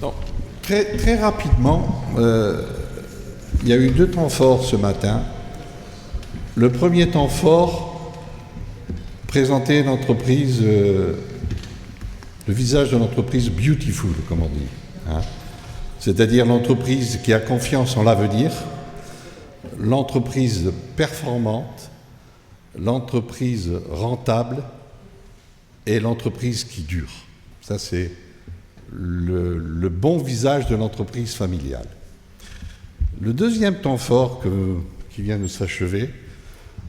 Donc, très rapidement, il y a eu 2 temps forts ce matin. Le premier temps fort présentait l'entreprise, le visage de l'entreprise beautiful, comme on dit. Hein. C'est-à-dire l'entreprise qui a confiance en l'avenir, l'entreprise performante, l'entreprise rentable et l'entreprise qui dure. Ça, c'est le bon visage de l'entreprise familiale. Le deuxième temps fort qui vient de s'achever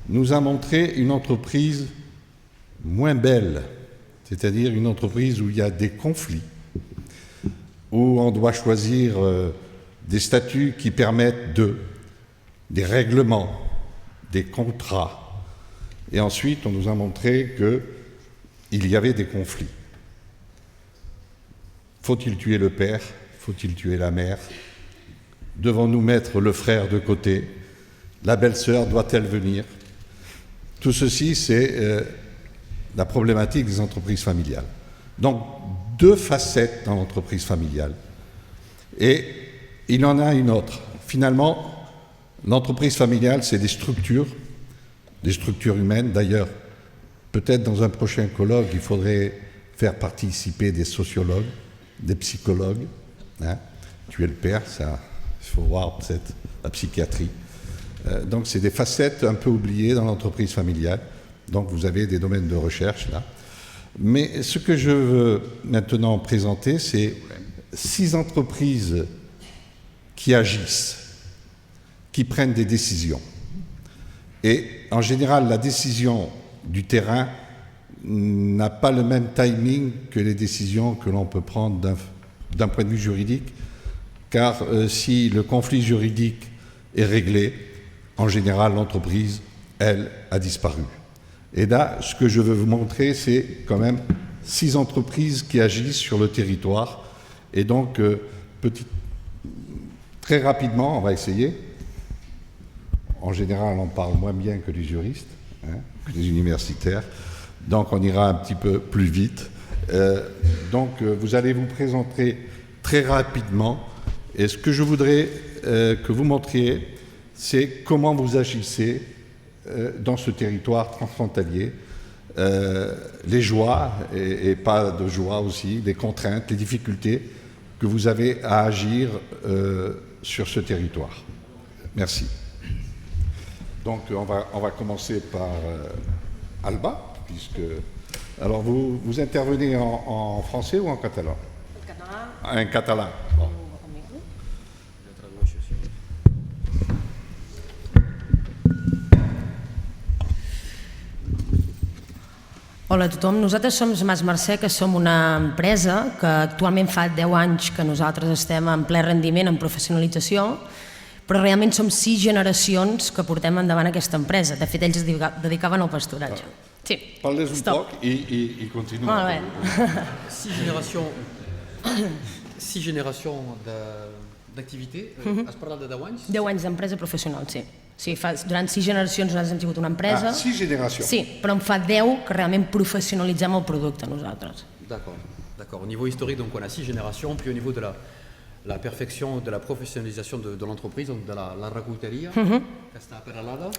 nous a montré une entreprise moins belle, c'est-à-dire une entreprise où il y a des conflits, où on doit choisir des statuts qui permettent des règlements, des contrats. Et ensuite, on nous a montré qu'il y avait des conflits. Faut-il tuer le père? Faut-il tuer la mère? Devons-nous mettre le frère de côté? La belle-sœur doit-elle venir? Tout ceci, c'est la problématique des entreprises familiales. Donc, 2 facettes dans l'entreprise familiale. Et il en a une autre. Finalement, l'entreprise familiale, c'est des structures humaines. D'ailleurs, peut-être dans un prochain colloque, il faudrait faire participer des sociologues, des psychologues. Hein. Tuer le père, ça, il faut voir peut-être la psychiatrie. Donc, c'est des facettes un peu oubliées dans l'entreprise familiale. Donc, vous avez des domaines de recherche là. Mais ce que je veux maintenant présenter, c'est 6 entreprises qui agissent, qui prennent des décisions. Et en général, la décision du terrain n'a pas le même timing que les décisions que l'on peut prendre d'un point de vue juridique, car si le conflit juridique est réglé, en général, l'entreprise, elle, a disparu. Et là, ce que je veux vous montrer, c'est quand même 6 entreprises qui agissent sur le territoire. Et donc, très rapidement, on va essayer. En général, on parle moins bien que les juristes, hein, que les universitaires. Donc, on ira un petit peu plus vite. Vous allez vous présenter très rapidement. Et ce que je voudrais que vous montriez, c'est comment vous agissez dans ce territoire transfrontalier, les joies et pas de joie aussi, les contraintes, les difficultés que vous avez à agir sur ce territoire. Merci. Donc on va commencer par Alba, puisque... Alors vous intervenez en français ou en catalan? En català. En català. Bon. Hola a tothom, nosaltres som Mas Mercè, que som una empresa que actualment fa 10 anys que nosaltres estem en ple rendiment, en professionalització, però realment som 6 generacions que portem endavant aquesta empresa. De fet, ells es dedicaven al pasturatge. Sí. Parlez un poc i continuem. Molt bé. 6 generacions d'activitat. Has parlat de 10 anys? 10 anys d'empresa professional, sí. Sí, durant 6 generacions nosaltres hem tingut una empresa. 6 generacions. Sí, però en fa 10 que realment professionalitzem el producte nosaltres. D'accord. Au niveau historique, donc on a 6 générations, puis au niveau de la perfection, de la professionnalisation de l'entreprise, donc de la recolteria, que està a Peralada.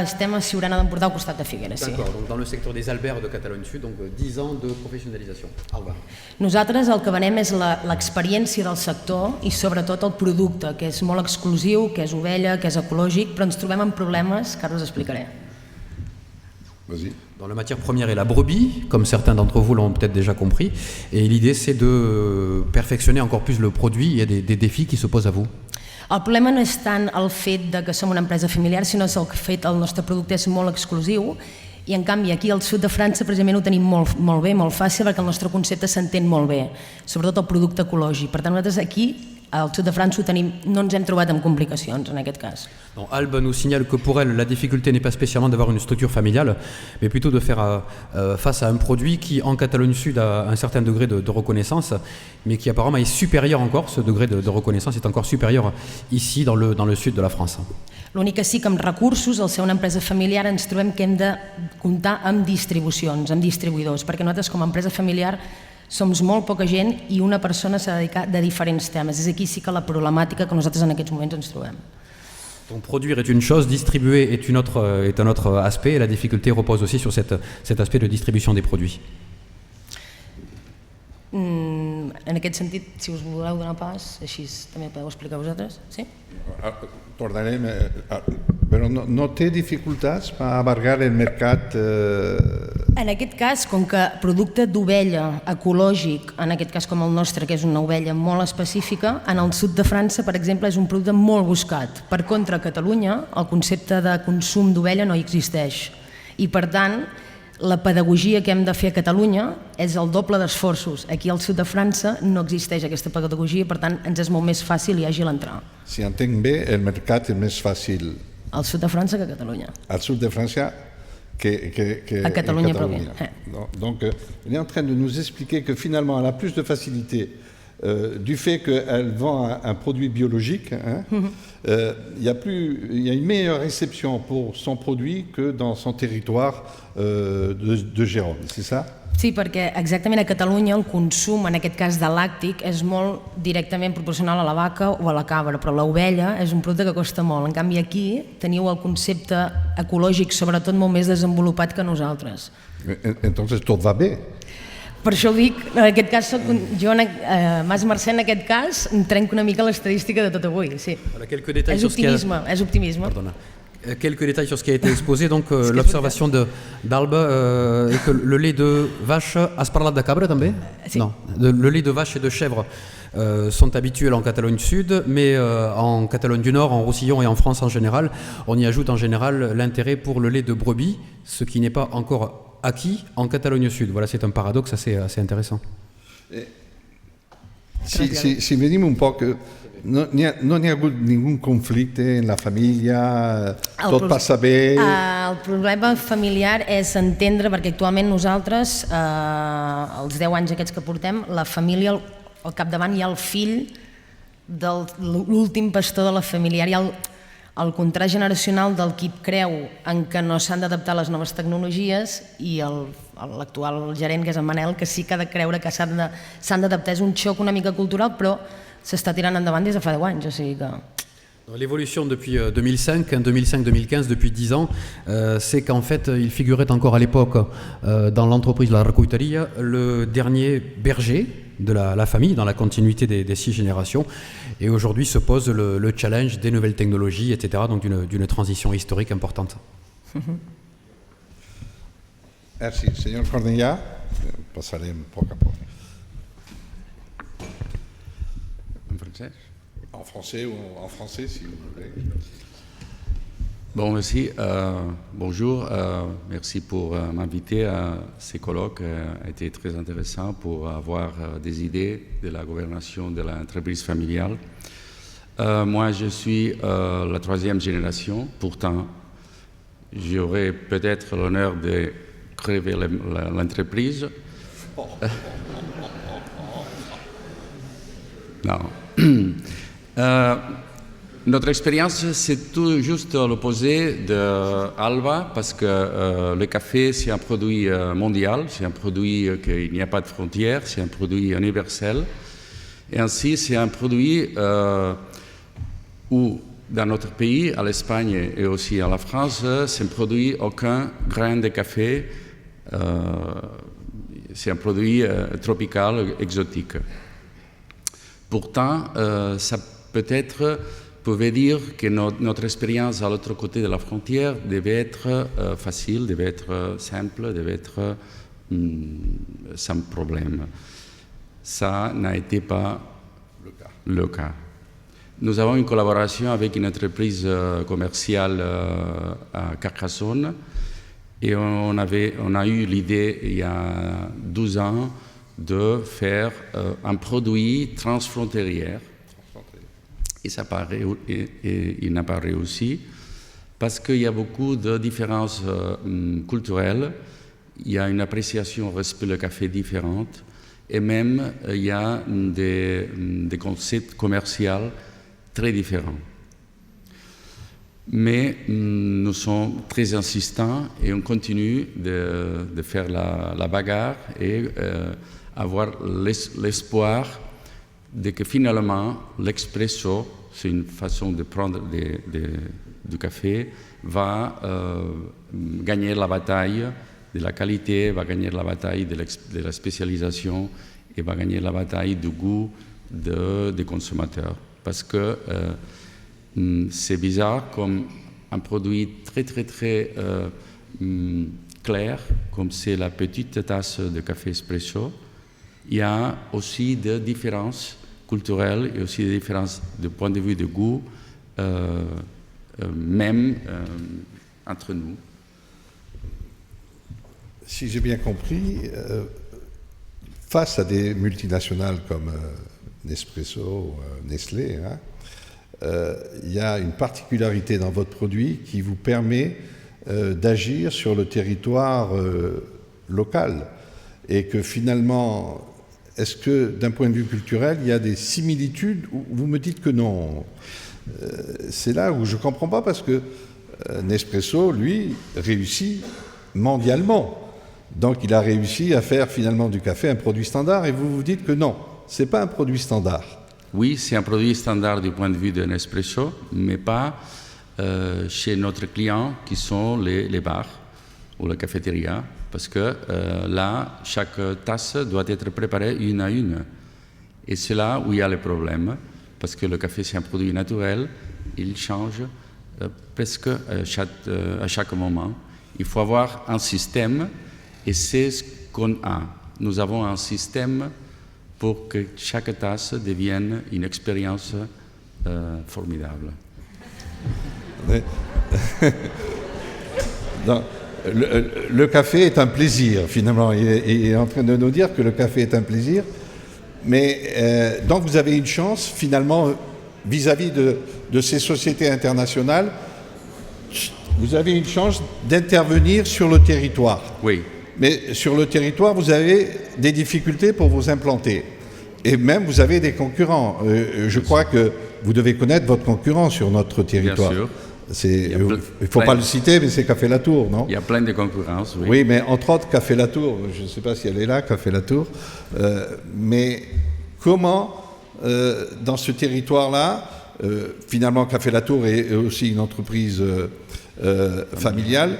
Estem a Siurana d'Empordà, al costat de Figueres, sí. D'accord, donc dans le secteur des albergs de Catalogne Sud, donc 10 ans de professionnalisation. Alba. Nosaltres el que venem és l'experiència del sector i sobretot el producte, que és molt exclusiu, que és ovella, que és ecològic, però ens trobem amb problemes que ara us explicaré. Vas-y. Dans la matière première est la brebis, comme certains d'entre vous l'ont peut-être déjà compris. Et l'idée, c'est de perfectionner encore plus le produit. Il y a des défis qui se posent à vous. El problema no és tant el fet de que som una empresa familiar, sinó el fet que el nostre producte és molt exclusiu i en canvi aquí al sud de França precisament ho tenim molt bé, molt fàcil, perquè el nostre concepte s'entén molt bé, sobretot el producte ecològic. Per tant, nosaltres aquí al sud de França no ens hem trobat amb complicacions en aquest cas. Albe nous signale que pour elle, la difficulté n'est pas spécialement d'avoir une structure familiale, mais plutôt de faire face à un produit qui, en Catalogne Sud, a un certain degré de reconnaissance, mais qui apparemment est supérieur encore, ce degré de reconnaissance est encore supérieur ici, dans le sud de la France. L'únic que sí que amb recursos, al ser una empresa familiar, ens trobem que hem de comptar amb distribucions, amb distribuïdors, perquè nosaltres com a empresa familiar som molt poca gent i una persona s'ha de dedicar de diferents temes. És aquí sí que la problemàtica que nosaltres en aquests moments ens trobem. Donc produire est une chose, distribuer est un autre aspect, et la difficulté repose aussi sur cet aspect de distribution des produits. En aquest sentit, si us voleu donar pas, així també podeu explicar vosaltres. Sí? Tornarem, però no té dificultats per abarcar el mercat? En aquest cas, com que producte d'ovella ecològic, en aquest cas com el nostre, que és una ovella molt específica, en el sud de França, per exemple, és un producte molt buscat. Per contra, a Catalunya, el concepte de consum d'ovella no existeix. I, per tant, la pedagogia que hem de fer a Catalunya és el doble d'esforços. Aquí al sud de França no existeix aquesta pedagogia, per tant ens és molt més fàcil i àgil entrar. Si entenc bé, el mercat és més fàcil al sud de França que a Catalunya. Al sud de França que a Catalunya. Donc, on est en train de nous expliquer que finalement, elle a plus de facilité du fait qu'elle vend un produit biologique. Il y a une meilleure réception pour son produit que dans son territoire de Gérone, c'est ça? Sí, perquè exactament a Catalunya el consum, en aquest cas de làctic, és molt directament proporcional a la vaca o a la cabra, però l'ovella és un producte que costa molt. En canvi, aquí teniu el concepte ecològic, sobretot molt més desenvolupat que nosaltres. Entonces tot va bé. Per això ho dic, en aquest cas, jo, Mas Mercè, en aquest cas, trenco una mica l'estadística de tot avui. Sí. És optimisme, és optimisme. Pardona. Quelques détails sur ce qui a été exposé. Donc, l'observation d'Albe est que le lait de vache, has parlat de cabra també? Sí. Non, le lait de vache et de chèvre sont habituels en Catalogne Sud, mais en Catalogne du Nord, en Roussillon et en France en général, on y ajoute en général l'intérêt pour le lait de brebis, ce qui n'est pas encore acquis en Catalogne Sud. Voilà, c'est un paradoxe assez intéressant. Si venim un poc, no n'hi ha hagut ningú conflicte en la família, tot passa bé? El problema familiar és entendre, perquè actualment nosaltres, els 10 anys aquests que portem, la família, al capdavant hi ha el fill de l'últim pastor de la família, hi ha el contrast generacional del qui creu en què no s'han d'adaptar a les noves tecnologies i l'actual gerent, que és en Manel, que sí que ha de creure que s'han d'adaptar. És un xoc una mica cultural, però s'està tirant endavant des de fa 10 anys. O sigui que... L'évolution depuis 2005-2015, depuis 10 ans, c'est qu'en fait, il figurait encore à l'époque dans l'entreprise La Recolteria le dernier berger de la famille, dans la continuité des 6 générations. Et aujourd'hui se pose le challenge des nouvelles technologies, etc., donc d'une transition historique importante. Merci. Senyor Cornellà, passarem poc a poc. En français? En français ou en français, si vous voulez. Bon, merci. Bonjour. Merci pour m'inviter à ces colloques. A été très intéressant pour avoir des idées de la gouvernance de l'entreprise familiale. Moi, je suis la 3e génération. Pourtant, j'aurais peut-être l'honneur de créer l'entreprise. Non. Notre expérience, c'est tout juste l'opposé d'Alba, parce que le café, c'est un produit mondial, c'est un produit qu'il n'y a pas de frontières, c'est un produit universel. Et ainsi, c'est un produit où, dans notre pays, à l'Espagne et aussi à la France, c'est un produit aucun grain de café, c'est un produit tropical, exotique. Pourtant, ça peut-être pouvait dire que notre expérience à l'autre côté de la frontière devait être facile, devait être simple, devait être sans problème. Ça n'a été pas le cas. Nous avons une collaboration avec une entreprise commerciale à Carcassonne et on a eu l'idée il y a 12 ans de faire un produit transfrontalier. Et il n'a pas réussi parce qu'il y a beaucoup de différences culturelles, il y a une appréciation respect le café différente et même il y a des concepts commerciaux très différents. Mais nous sommes très insistants et on continue de faire la bagarre et avoir l'espoir de que finalement l'expresso, c'est une façon de prendre du café, va gagner la bataille de la qualité, va gagner la bataille de la spécialisation et va gagner la bataille du goût des consommateurs. Parce que c'est bizarre, comme un produit très très très clair, comme c'est la petite tasse de café espresso, il y a aussi des différences culturelles et aussi des différences de point de vue de goût, même entre nous. Si j'ai bien compris, face à des multinationales comme Nespresso, Nestlé, il y a une particularité dans votre produit qui vous permet d'agir sur le territoire local et que finalement, est-ce que d'un point de vue culturel, il y a des similitudes ou vous me dites que non? C'est là où je ne comprends pas parce que Nespresso, lui, réussit mondialement. Donc il a réussi à faire finalement du café un produit standard et vous vous dites que non, ce n'est pas un produit standard. Oui, c'est un produit standard du point de vue de Nespresso, mais pas chez notre client qui sont les bars ou la cafétéria, parce que là, chaque tasse doit être préparée une à une. Et c'est là où il y a le problème, parce que le café c'est un produit naturel, il change presque à chaque moment. Il faut avoir un système, et c'est ce qu'on a. Nous avons un système pour que chaque tasse devienne une expérience formidable. Donc, le café est un plaisir, finalement. Il est en train de nous dire que le café est un plaisir. Mais donc vous avez une chance, finalement, vis-à-vis de ces sociétés internationales, vous avez une chance d'intervenir sur le territoire. Oui. Mais sur le territoire, vous avez des difficultés pour vous implanter. Et même, vous avez des concurrents. Je crois que vous devez connaître votre concurrent sur notre territoire. Bien sûr. Il ne faut pas le citer, mais c'est Café Latour, non? Il y a plein de concurrences, oui. Oui, mais entre autres, Café Latour. Je ne sais pas si elle est là, Café Latour. Mais comment, dans ce territoire-là, finalement, Café Latour est aussi une entreprise familiale.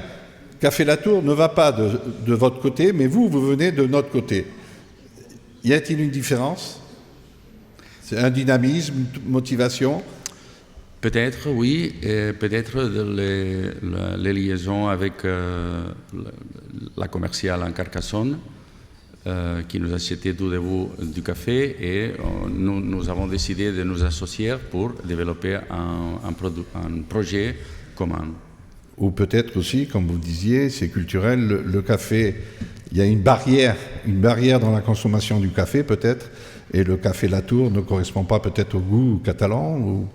Café Latour ne va pas de votre côté, mais vous venez de notre côté. Y a-t-il une différence? C'est un dynamisme, une motivation? Peut-être, oui, et peut-être les liaisons avec la commerciale en Carcassonne, qui nous achetait tout début du café, et nous avons décidé de nous associer pour développer un projet commun. Ou peut-être aussi, comme vous disiez, c'est culturel, le café, il y a une barrière dans la consommation du café peut-être, et le café Latour ne correspond pas peut-être au goût catalan ou...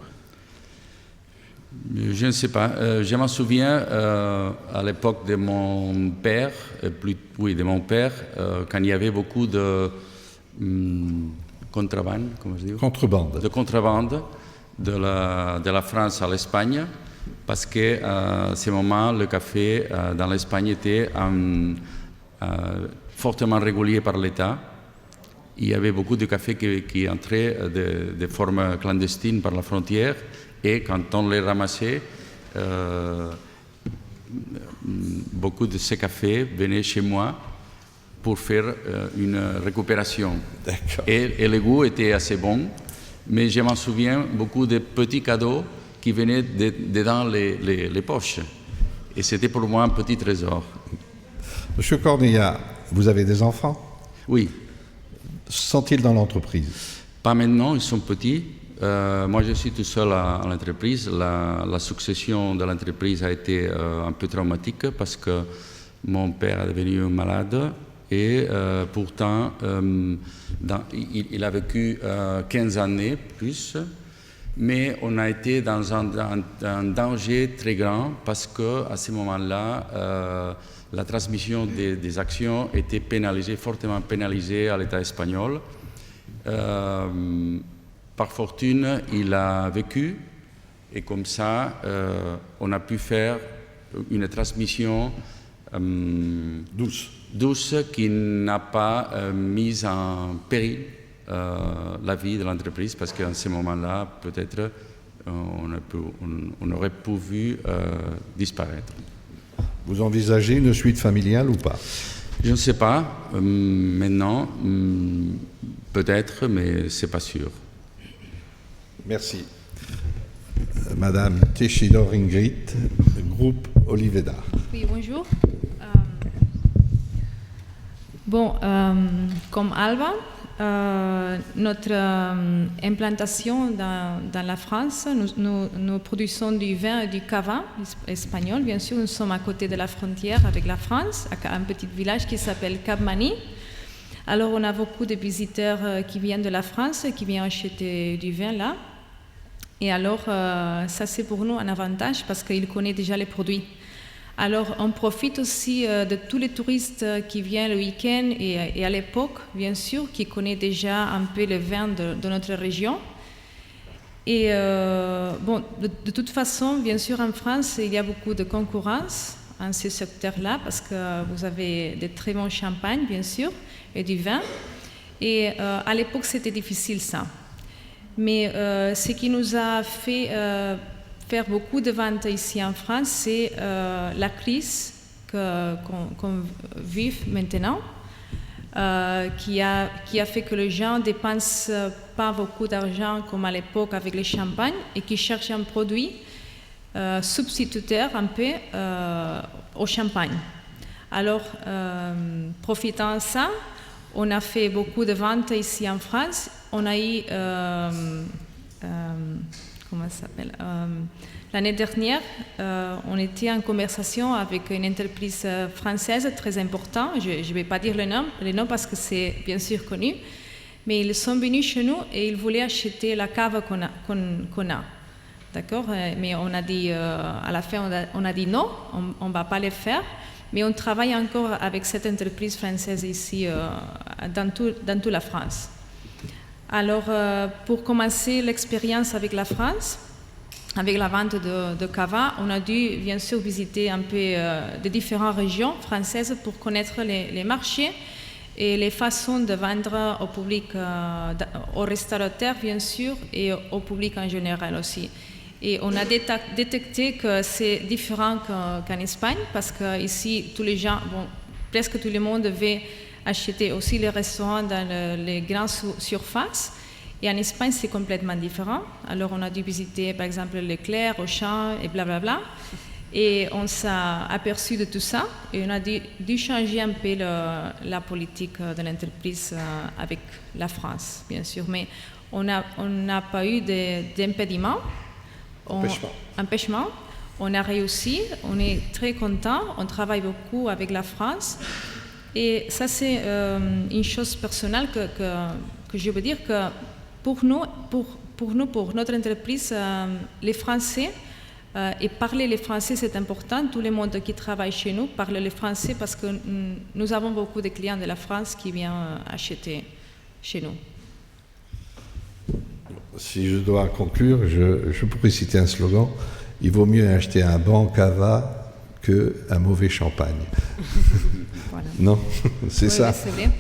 Je ne sais pas. Je m'en souviens à l'époque de mon père, quand il y avait beaucoup de contrebande, comment je dis? Contrebande. De contrebande de la France à l'Espagne, parce qu'à ce moment, le café dans l'Espagne était fortement régulé par l'État. Il y avait beaucoup de cafés qui entraient de forme clandestine par la frontière. Et quand on les ramassait, beaucoup de ces cafés venaient chez moi pour faire une récupération. Et le goût était assez bon, mais je m'en souviens beaucoup de petits cadeaux qui venaient dedans les poches. Et c'était pour moi un petit trésor. Monsieur Cornillat, vous avez des enfants? Oui. Sont-ils dans l'entreprise? Pas maintenant, ils sont petits. Moi, je suis tout seul à l'entreprise. La succession de l'entreprise a été un peu traumatique parce que mon père est devenu malade et pourtant, il a vécu 15 années plus, mais on a été dans un danger très grand parce qu'à ce moment-là, la transmission des actions était pénalisée, fortement pénalisée à l'État espagnol. Par fortune, il a vécu Et comme ça, on a pu faire une transmission douce qui n'a pas mis en péril la vie de l'entreprise, parce qu'à ce moment-là, peut-être, on aurait pu disparaître. Vous envisagez une suite familiale ou pas? Je ne sais pas. Maintenant, peut-être, mais ce n'est pas sûr. Merci. Madame Teixidor Ingrid, groupe Oliveda. Oui, bonjour. Comme Alba, notre implantation dans la France, nous produisons du vin et du cava espagnol. Bien sûr, nous sommes à côté de la frontière avec la France, à un petit village qui s'appelle Capmany. Alors, on a beaucoup de visiteurs qui viennent de la France et qui viennent acheter du vin là. Et alors, ça c'est pour nous un avantage parce qu'ils connaissent déjà les produits. Alors, on profite aussi de tous les touristes qui viennent le week-end et à l'époque, bien sûr, qui connaissent déjà un peu le vin de notre région. Et de toute façon, bien sûr, en France, il y a beaucoup de concurrence en ce secteur-là parce que vous avez de très bons champagnes, bien sûr, et du vin. Et à l'époque, c'était difficile ça. Mais ce qui nous a fait faire beaucoup de ventes ici en France, c'est la crise qu'on vit maintenant, qui a fait que les gens ne dépensent pas beaucoup d'argent comme à l'époque avec les champagnes et qui cherchent un produit substituteur un peu au champagne. Alors, profitant de ça, on a fait beaucoup de ventes ici en France. On a eu, comment ça s'appelle, l'année dernière, on était en conversation avec une entreprise française très importante. Je ne vais pas dire le nom parce que c'est bien sûr connu, mais ils sont venus chez nous et ils voulaient acheter la cave qu'on a. D'accord? Mais on a dit, à la fin, on a dit non, on ne va pas le faire. Mais on travaille encore avec cette entreprise française ici, dans toute la France. Alors, pour commencer l'expérience avec la France, avec la vente de cava, on a dû bien sûr visiter un peu de différentes régions françaises pour connaître les marchés et les façons de vendre au public, aux restaurateurs bien sûr, et au public en général aussi. Et on a détecté que c'est différent qu'en Espagne, parce qu'ici, tous les gens, presque tout le monde veut acheter aussi les restaurants dans les grandes surfaces. Et en Espagne, c'est complètement différent. Alors, on a dû visiter, par exemple, Leclerc, Auchan et blablabla. Et on s'est aperçu de tout ça. Et on a dû changer un peu la politique de l'entreprise avec la France, bien sûr. Mais on n'a pas eu d'impédiment. Empêchement. On a réussi, on est très content, on travaille beaucoup avec la France. Et ça, c'est une chose personnelle que je veux dire que pour notre entreprise, les Français, et parler les Français, c'est important. Tout le monde qui travaille chez nous parle le français parce que nous avons beaucoup de clients de la France qui viennent acheter chez nous. Si je dois conclure, je pourrais citer un slogan: il vaut mieux acheter un bon cava qu'un mauvais champagne. Voilà. Non, c'est ça. C'est bien.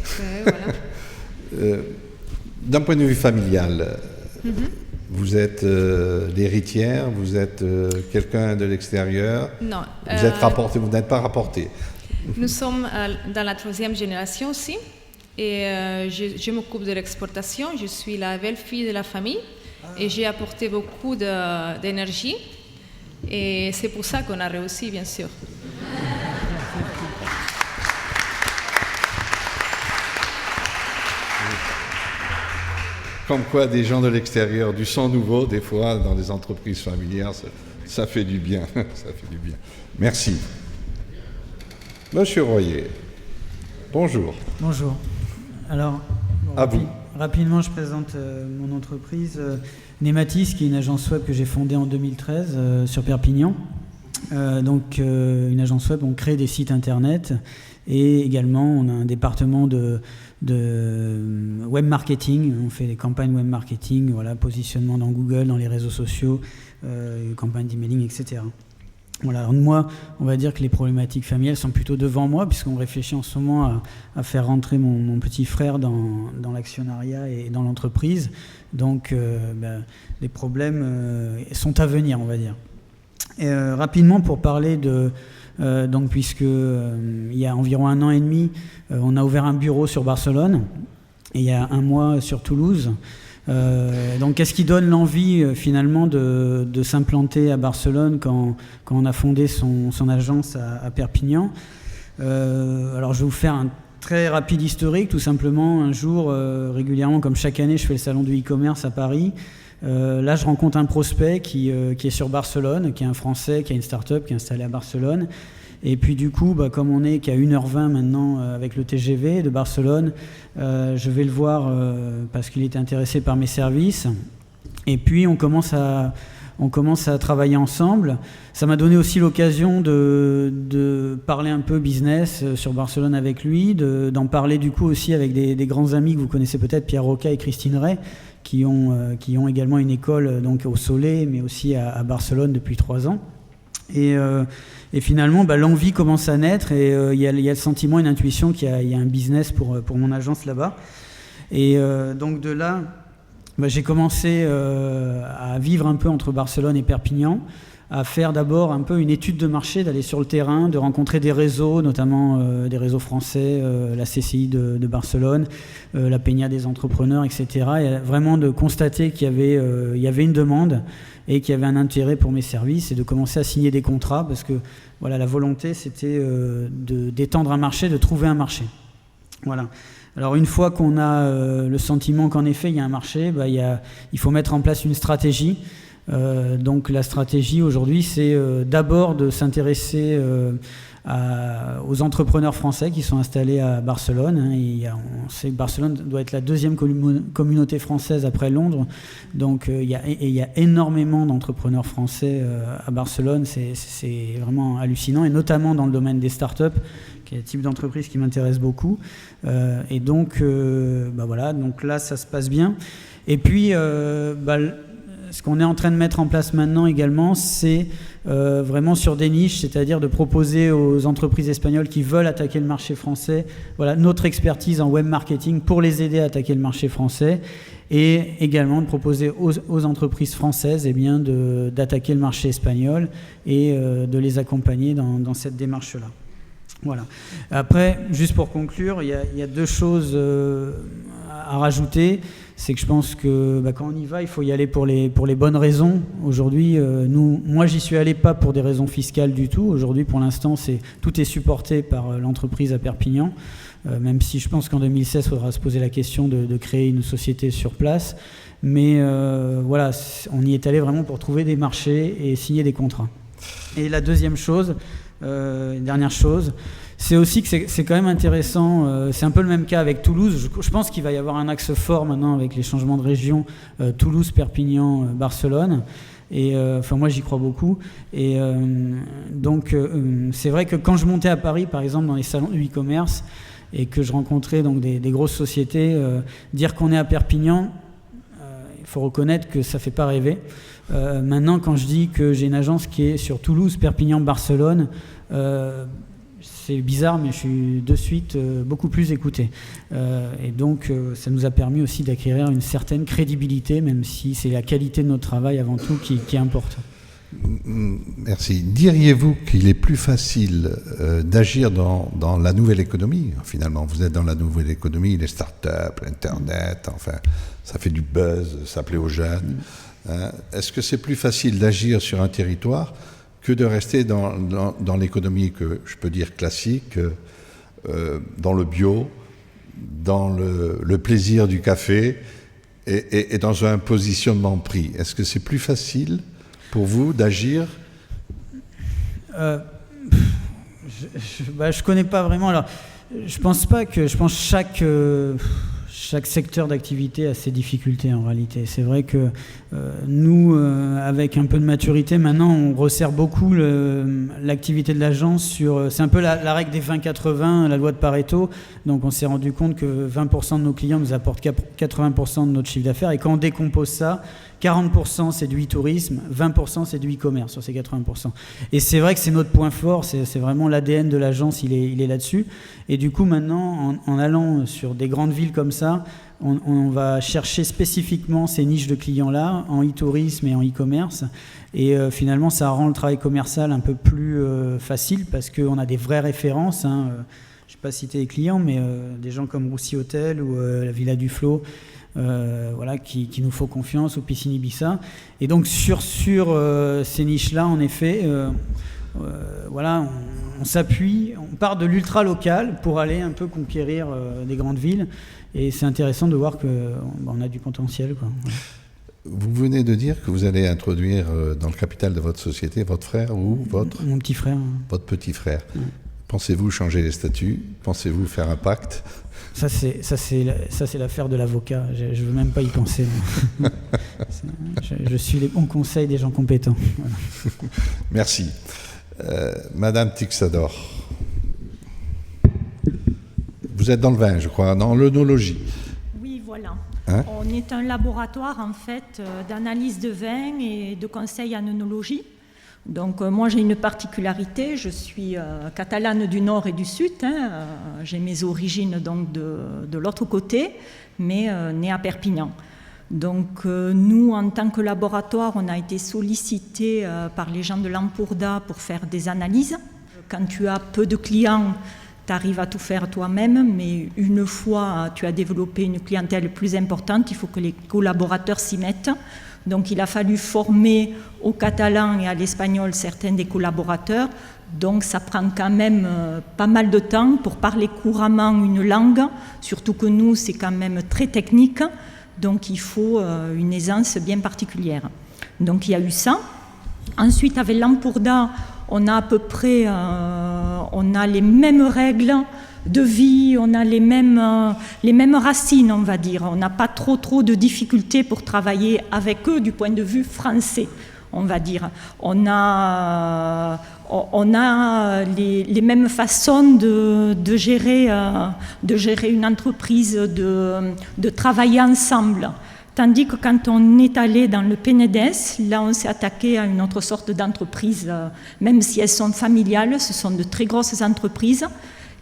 Voilà. D'un point de vue familial, vous êtes l'héritière, vous êtes quelqu'un de l'extérieur. Non. Vous êtes rapporté, vous n'êtes pas rapporté. Nous sommes dans la 3e génération aussi. Et je m'occupe de l'exportation, je suis la belle-fille de la famille et j'ai apporté beaucoup d'énergie et c'est pour ça qu'on a réussi, bien sûr. Comme quoi, des gens de l'extérieur, du sang nouveau, des fois, dans les entreprises familières, ça fait du bien. Ça fait du bien. Merci. Monsieur Royer, bonjour. Bonjour. Alors, rapidement, je présente mon entreprise, Nematis, qui est une agence web que j'ai fondée en 2013 sur Perpignan. Une agence web, on crée des sites internet Et également, on a un département de web marketing. On fait des campagnes web marketing, voilà, positionnement dans Google, dans les réseaux sociaux, campagnes d'emailing, etc. Voilà, alors moi, on va dire que les problématiques familiales sont plutôt devant moi, puisqu'on réfléchit en ce moment à faire rentrer mon petit frère dans l'actionnariat et dans l'entreprise. Donc, les problèmes sont à venir, on va dire. Et, rapidement, pour parler donc, puisque il y a environ 1 an et demi, on a ouvert un bureau sur Barcelone, et il y a 1 mois sur Toulouse. Donc, qu'est-ce qui donne l'envie finalement de s'implanter à Barcelone quand on a fondé son agence à Perpignan? Alors, je vais vous faire un très rapide historique. Tout simplement, un jour, régulièrement, comme chaque année, je fais le salon du e-commerce à Paris. Là, je rencontre un prospect qui est sur Barcelone, qui est un Français, qui a une start-up qui est installée à Barcelone. Et puis du coup, comme on est qu'à 1h20 maintenant avec le TGV de Barcelone, je vais le voir parce qu'il était intéressé par mes services. Et puis on commence à travailler ensemble. Ça m'a donné aussi l'occasion de parler un peu business sur Barcelone avec lui, d'en parler du coup aussi avec des grands amis que vous connaissez peut-être, Pierre Roca et Christine Ray, qui ont également une école donc au Soleil, mais aussi à Barcelone depuis 3 ans. Et finalement, l'envie commence à naître et il y a le sentiment, une intuition qu'il y a un business pour mon agence là-bas. Et donc de là, j'ai commencé à vivre un peu entre Barcelone et Perpignan, à faire d'abord un peu une étude de marché, d'aller sur le terrain, de rencontrer des réseaux, notamment des réseaux français, la CCI de Barcelone, la Peña des entrepreneurs, etc. Et vraiment de constater qu'il y avait une demande et qu'il y avait un intérêt pour mes services et de commencer à signer des contrats parce que voilà, la volonté c'était d'étendre un marché, de trouver un marché. Voilà. Alors une fois qu'on a le sentiment qu'en effet il y a un marché, il faut mettre en place une stratégie. Donc la stratégie aujourd'hui c'est d'abord de s'intéresser aux entrepreneurs français qui sont installés à Barcelone. On sait que Barcelone doit être la 2e communauté française après Londres. Donc il y a énormément d'entrepreneurs français à Barcelone. C'est vraiment hallucinant, et notamment dans le domaine des startups, qui est le type d'entreprise qui m'intéresse beaucoup. Et donc, voilà, donc là, ça se passe bien. Et puis, ce qu'on est en train de mettre en place maintenant également, c'est vraiment sur des niches, c'est-à-dire de proposer aux entreprises espagnoles qui veulent attaquer le marché français, voilà, notre expertise en web marketing pour les aider à attaquer le marché français, et également de proposer aux entreprises françaises d'attaquer le marché espagnol et de les accompagner dans cette démarche-là. Voilà. Après, juste pour conclure, il y a 2 choses à rajouter. C'est que je pense que quand on y va, il faut y aller pour les bonnes raisons. Aujourd'hui, moi, j'y suis allé pas pour des raisons fiscales du tout. Aujourd'hui, pour l'instant, tout est supporté par l'entreprise à Perpignan, même si je pense qu'en 2016, il faudra se poser la question de créer une société sur place. Mais voilà, on y est allé vraiment pour trouver des marchés et signer des contrats. Et la deuxième chose, dernière chose, c'est aussi que c'est quand même intéressant, c'est un peu le même cas avec Toulouse. Je pense qu'il va y avoir un axe fort maintenant avec les changements de région, Toulouse, Perpignan, Barcelone. Et moi j'y crois beaucoup. Et donc c'est vrai que quand je montais à Paris, par exemple, dans les salons du e-commerce, et que je rencontrais donc des grosses sociétés, dire qu'on est à Perpignan, il faut reconnaître que ça ne fait pas rêver. Maintenant, quand je dis que j'ai une agence qui est sur Toulouse, Perpignan, Barcelone, c'est bizarre, mais je suis de suite beaucoup plus écouté. Et donc, ça nous a permis aussi d'acquérir une certaine crédibilité, même si c'est la qualité de notre travail avant tout qui importe. Merci. Diriez-vous qu'il est plus facile d'agir dans la nouvelle économie? Finalement, vous êtes dans la nouvelle économie, les startups, l'Internet, enfin, ça fait du buzz, ça plaît aux jeunes. Est-ce que c'est plus facile d'agir sur un territoire que de rester dans l'économie que je peux dire classique, dans le bio, dans le plaisir du café et dans un positionnement prix? Est-ce que c'est plus facile pour vous d'agir? Je connais pas vraiment. Alors, je pense pas que. Je pense chaque secteur d'activité a ses difficultés en réalité. C'est vrai que nous, avec un peu de maturité, maintenant, on resserre beaucoup l'activité de l'agence sur... C'est un peu la règle des 20-80, la loi de Pareto. Donc on s'est rendu compte que 20% de nos clients nous apportent 80% de notre chiffre d'affaires. Et quand on décompose ça, 40% c'est du e-tourisme, 20% c'est du e-commerce sur ces 80%. Et c'est vrai que c'est notre point fort, c'est vraiment l'ADN de l'agence, il est là-dessus. Et du coup maintenant, en allant sur des grandes villes comme ça, on va chercher spécifiquement ces niches de clients-là, en e-tourisme et en e-commerce. Et finalement, ça rend le travail commercial un peu plus facile parce qu'on a des vraies références. Je ne vais pas citer les clients, mais des gens comme Roussi Hôtel ou la Villa du Flot, voilà, qui nous font confiance, ou Piscine Ibiza. Et donc sur ces niches-là, en effet, voilà, on s'appuie, on part de l'ultra local pour aller un peu conquérir des grandes villes. Et c'est intéressant de voir qu'on a du potentiel, quoi. Vous venez de dire que vous allez introduire dans le capital de votre société votre frère ou votre... Mon petit frère. Votre petit frère. Pensez-vous changer les statuts? Pensez-vous faire un pacte? Ça c'est l'affaire de l'avocat. Je veux même pas y penser. Je suis les bons conseils des gens compétents. Voilà. Merci. Madame Tixador, vous êtes dans le vin, je crois, dans l'œnologie. Oui, voilà. Hein? On est un laboratoire, en fait, d'analyse de vin et de conseil en œnologie. Donc moi j'ai une particularité, je suis catalane du nord et du sud, j'ai mes origines donc de l'autre côté, mais née à Perpignan. Donc nous en tant que laboratoire on a été sollicité par les gens de l'Empordà pour faire des analyses. Quand tu as peu de clients, tu arrives à tout faire toi-même, mais une fois tu as développé une clientèle plus importante, il faut que les collaborateurs s'y mettent. Donc il a fallu former au catalan et à l'espagnol certains des collaborateurs. Donc ça prend quand même pas mal de temps pour parler couramment une langue, surtout que nous c'est quand même très technique, donc il faut une aisance bien particulière. Donc il y a eu ça. Ensuite avec l'Empordà, on a à peu près on a les mêmes règles de vie, on a les mêmes racines, on va dire. On n'a pas trop de difficultés pour travailler avec eux du point de vue français, on va dire. On a les mêmes façons de gérer une entreprise, de travailler ensemble. Tandis que quand on est allé dans le Penedès, là on s'est attaqué à une autre sorte d'entreprise, même si elles sont familiales, ce sont de très grosses entreprises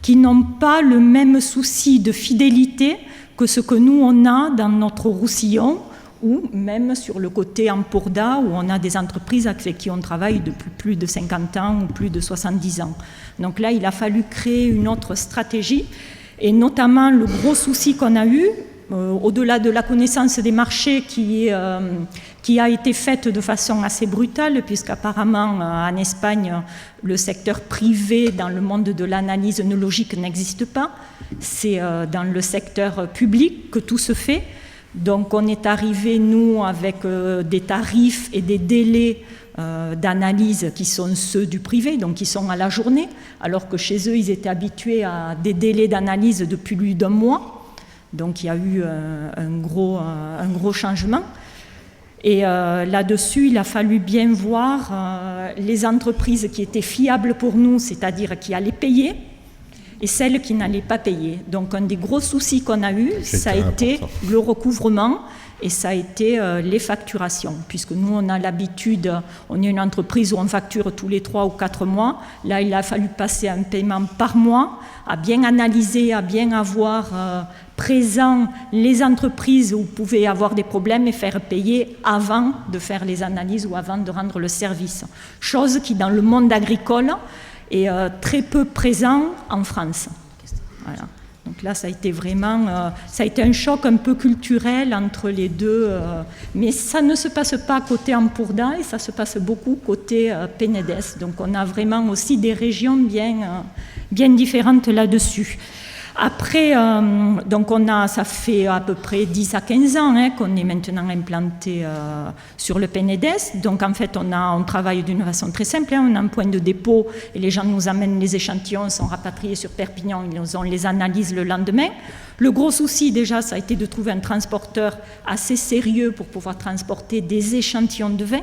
qui n'ont pas le même souci de fidélité que ce que nous on a dans notre Roussillon, ou même sur le côté Empordà, où on a des entreprises avec qui on travaille depuis plus de 50 ans ou plus de 70 ans. Donc là, il a fallu créer une autre stratégie, et notamment le gros souci qu'on a eu, au-delà de la connaissance des marchés qui a été faite de façon assez brutale, puisqu'apparemment en Espagne, le secteur privé dans le monde de l'analyse œnologique n'existe pas. C'est dans le secteur public que tout se fait. Donc on est arrivé, nous, avec des tarifs et des délais d'analyse qui sont ceux du privé, donc qui sont à la journée, alors que chez eux, ils étaient habitués à des délais d'analyse de plus d'1 mois. Donc il y a eu un gros changement. Et là-dessus, il a fallu bien voir les entreprises qui étaient fiables pour nous, c'est-à-dire qui allaient payer, et celles qui n'allaient pas payer. Donc un des gros soucis qu'on a eu, ça a été le recouvrement et ça a été les facturations. Puisque nous, on a l'habitude, on est une entreprise où on facture tous les 3 ou 4 mois. Là, il a fallu passer un paiement par mois, à bien analyser, à bien avoir présent les entreprises où vous pouvez avoir des problèmes et faire payer avant de faire les analyses ou avant de rendre le service. Chose qui, dans le monde agricole, est très peu présent en France. Voilà. Donc là, ça a été vraiment, ça a été un choc un peu culturel entre les deux, mais ça ne se passe pas côté Empordà et ça se passe beaucoup côté Penedès. Donc on a vraiment aussi des régions bien différentes là-dessus. Après, donc ça fait à peu près 10 à 15 ans qu'on est maintenant implanté sur le Penedès. Donc en fait, on travaille d'une façon très simple. On a un point de dépôt et les gens nous amènent les échantillons, sont rapatriés sur Perpignan, on les analyse le lendemain. Le gros souci déjà, ça a été de trouver un transporteur assez sérieux pour pouvoir transporter des échantillons de vin.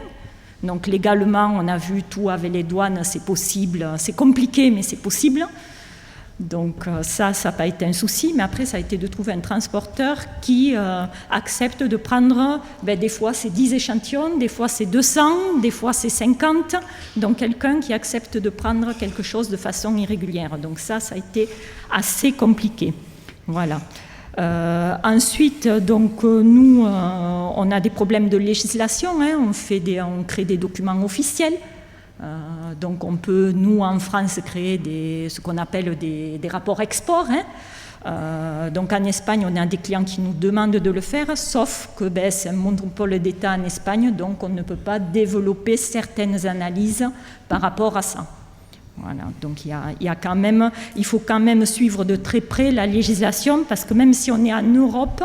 Donc légalement, on a vu tout avec les douanes, c'est possible. C'est compliqué, mais c'est possible. Donc ça n'a pas été un souci, mais après ça a été de trouver un transporteur qui accepte de prendre, des fois c'est 10 échantillons, des fois c'est 200, des fois c'est 50, donc quelqu'un qui accepte de prendre quelque chose de façon irrégulière. Donc ça a été assez compliqué. Voilà. Ensuite, donc, nous, on a des problèmes de législation, on crée des documents officiels. Donc on peut, nous en France, créer ce qu'on appelle des rapports export. Donc en Espagne, on a des clients qui nous demandent de le faire, sauf que c'est un monopole d'État en Espagne, donc on ne peut pas développer certaines analyses par rapport à ça. Voilà, donc il faut quand même suivre de très près la législation, parce que même si on est en Europe,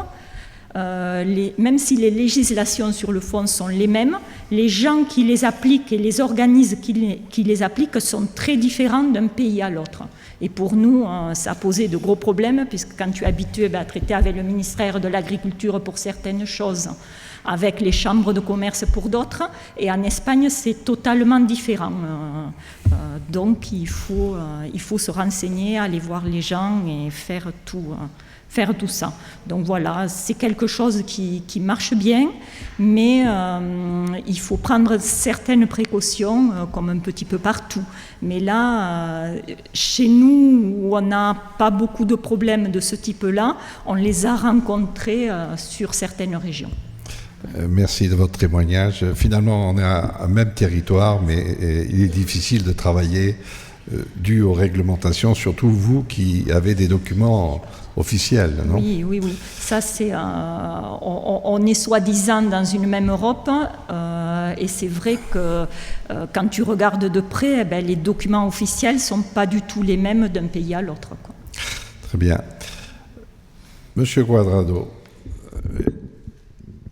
même si les législations sur le fond sont les mêmes, les gens qui les appliquent et les organismes qui les appliquent sont très différents d'un pays à l'autre. Et pour nous, ça a posé de gros problèmes, puisque quand tu es habitué à traiter avec le ministère de l'Agriculture pour certaines choses, avec les chambres de commerce pour d'autres, et en Espagne, c'est totalement différent. Donc il faut se renseigner, aller voir les gens et faire tout ça. Donc voilà, c'est quelque chose qui marche bien, mais il faut prendre certaines précautions, comme un petit peu partout. Mais là, chez nous, où on n'a pas beaucoup de problèmes de ce type-là, on les a rencontrés sur certaines régions. Merci de votre témoignage. Finalement, on est à un même territoire, mais il est difficile de travailler dû aux réglementations, surtout vous qui avez des documents officiels, non ? Oui. Ça, on est soi-disant dans une même Europe, et c'est vrai que quand tu regardes de près, les documents officiels ne sont pas du tout les mêmes d'un pays à l'autre. Très bien. Monsieur Cuadrado,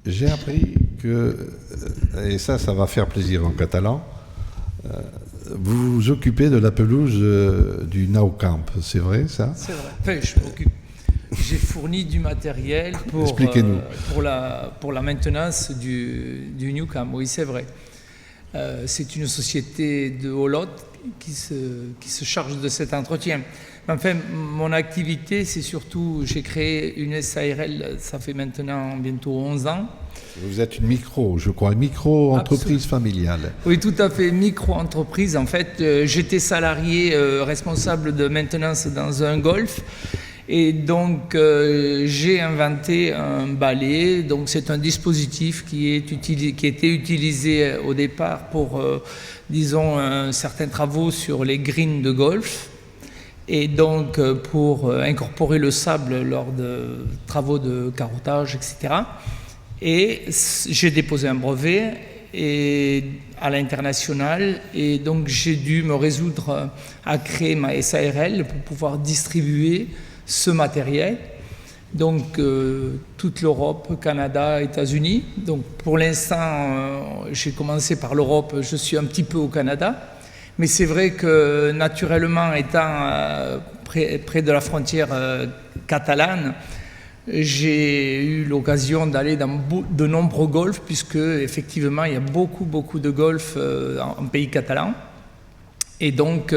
j'ai appris que, et ça va faire plaisir en catalan, vous vous occupez de la pelouse du Nou Camp, c'est vrai ça ? C'est vrai. Enfin, je m'occupe. J'ai fourni du matériel pour la maintenance du Nou Camp. Oui, c'est vrai. C'est une société de Hollot qui se charge de cet entretien. Enfin, mon activité, c'est surtout, j'ai créé une SARL, ça fait maintenant bientôt 11 ans. Vous êtes une micro-entreprise familiale. Oui, tout à fait, micro-entreprise. En fait, j'étais salarié responsable de maintenance dans un golf. Et donc, j'ai inventé un balai. Donc, c'est un dispositif qui était utilisé au départ pour, disons, certains travaux sur les greens de golf. Et donc, pour incorporer le sable lors de travaux de carottage, etc. Et j'ai déposé un brevet à l'international. Et donc, j'ai dû me résoudre à créer ma SARL pour pouvoir distribuer ce matériel. Donc, toute l'Europe, Canada, États-Unis. Donc, pour l'instant, j'ai commencé par l'Europe, je suis un petit peu au Canada. Mais c'est vrai que, naturellement, étant près de la frontière catalane, j'ai eu l'occasion d'aller dans de nombreux golfs, puisque, effectivement, il y a beaucoup de golfs en pays catalan. Et donc,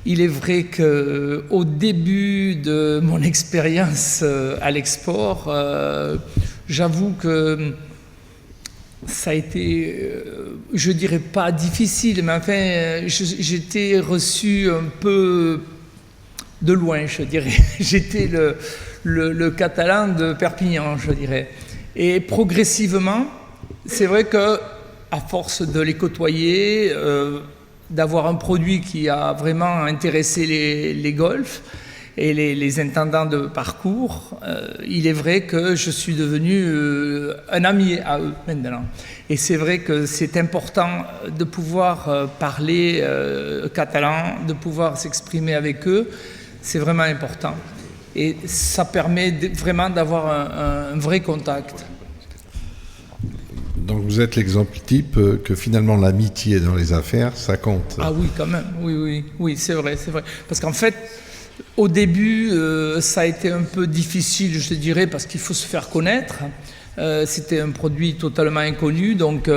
il est vrai qu'au début de mon expérience à l'export, j'avoue que ça a été, je dirais pas difficile, mais enfin, j'étais reçu un peu de loin, je dirais. J'étais le catalan de Perpignan, je dirais. Et progressivement, c'est vrai que à force de les côtoyer, d'avoir un produit qui a vraiment intéressé les golfs et les intendants de parcours, il est vrai que je suis devenu un ami à eux maintenant. Et c'est vrai que c'est important de pouvoir parler catalan, de pouvoir s'exprimer avec eux, C'est vraiment important. Et ça permet vraiment d'avoir un vrai contact. Donc vous êtes l'exemple type que finalement l'amitié dans les affaires, ça compte. Ah oui, quand même, oui, c'est vrai. Parce qu'en fait, au début, ça a été un peu difficile, je dirais, parce qu'il faut se faire connaître. C'était un produit totalement inconnu, donc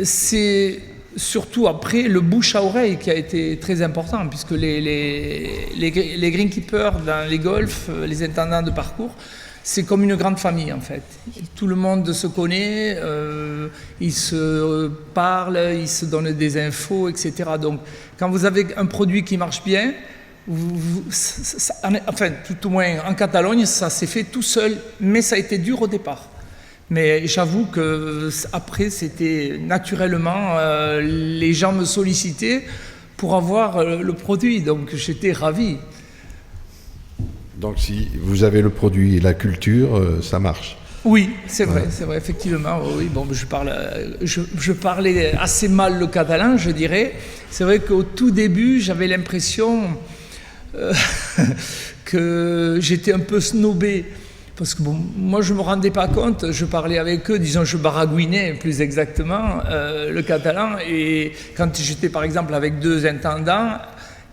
c'est surtout après le bouche à oreille qui a été très important, puisque les greenkeepers dans les golfs, les intendants de parcours, c'est comme une grande famille en fait. Tout le monde se connaît, ils se parlent, ils se donnent des infos, etc. Donc quand vous avez un produit qui marche bien, enfin tout au moins en Catalogne, ça s'est fait tout seul, mais ça a été dur au départ. Mais j'avoue qu'après, c'était naturellement, les gens me sollicitaient pour avoir le produit, donc j'étais ravi. Donc si vous avez le produit et la culture, ça marche. Oui, c'est vrai, effectivement. Oui, bon, je parlais assez mal le catalan, je dirais. C'est vrai qu'au tout début, j'avais l'impression que j'étais un peu snobé. Parce que bon, moi, je ne me rendais pas compte, je parlais avec eux, disons, je baragouinais plus exactement le catalan. Et quand j'étais par exemple avec 2 intendants,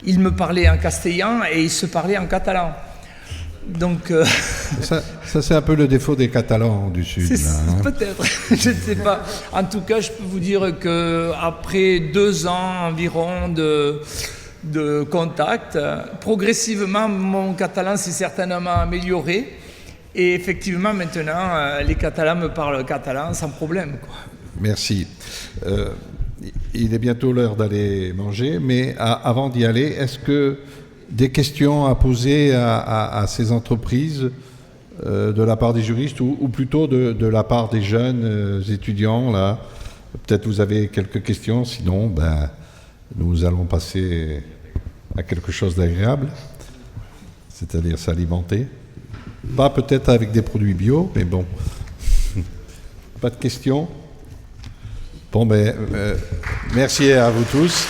ils me parlaient en castillan et ils se parlaient en catalan. Donc, ça c'est un peu le défaut des Catalans du Sud. Peut-être, je ne sais pas. En tout cas, je peux vous dire qu'après 2 ans environ de contact, progressivement, mon catalan s'est certainement amélioré. Et effectivement, maintenant, les Catalans me parlent catalan sans problème, quoi. Merci. Il est bientôt l'heure d'aller manger, mais avant d'y aller, est-ce que des questions à poser à ces entreprises de la part des juristes ou plutôt de la part des jeunes étudiants là? Peut-être vous avez quelques questions, sinon nous allons passer à quelque chose d'agréable, c'est-à-dire s'alimenter. Pas peut-être avec des produits bio, mais bon. Pas de questions? Bon, merci à vous tous.